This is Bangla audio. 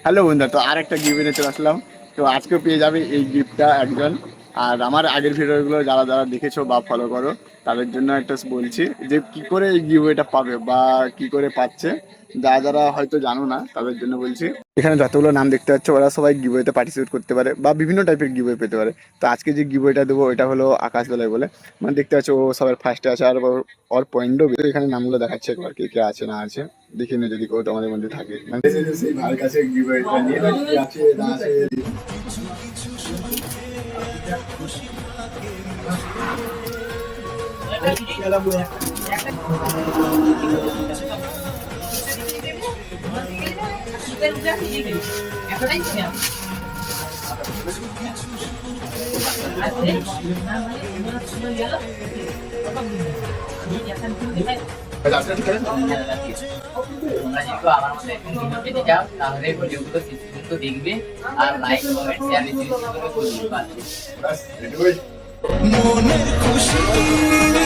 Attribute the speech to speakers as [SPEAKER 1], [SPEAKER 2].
[SPEAKER 1] হ্যালো বন্ধুরা, তো আর একটা গিফট এনে চলে আসলাম। তো আজকে পেয়ে যাবে এই গিফটটা একজন। আর আমার আগের ভিডিওগুলো যারা যারা দেখেছো বা ফলো করো তাদের জন্য একটা বলছি যে কি করে এই গিফটটা পাবে বা কি করে পাচ্ছে, যারা যারা হয়তো জানো না তাদের জন্য বলছি। এখানে যতগুলো নাম দেখতে পাচ্ছ ওরা সবাই গিভওয়েতে পার্টিসিপেট করতে পারে বা বিভিন্ন টাইপের গিভওয়ে পেতে পারে। তো আজকে যে গিভওয়েটা দেবো এটা হলো আকাশ বেলায় বলে, মানে দেখতে পাচ্ছ ও সবার ফার্স্টে আছে আর ওর পয়েন্টও এখানে নামগুলো দেখাচ্ছে একবার কে কে আছে না আছে। দেখে নে যদি কেউ তোমাদের মধ্যে থাকে, মানে সেই ভাইয়ের কাছে গিভওয়েটা নিয়ে কি আছে না আছে।
[SPEAKER 2] তোমরা যেহেতু আমার মতো একদম ভিডিও পেতে চাও তাহলে ভিডিওগুলো শেষ পর্যন্ত দেখবে আর লাইক কমেন্ট শেয়ার বেশি বেশি করে করবে।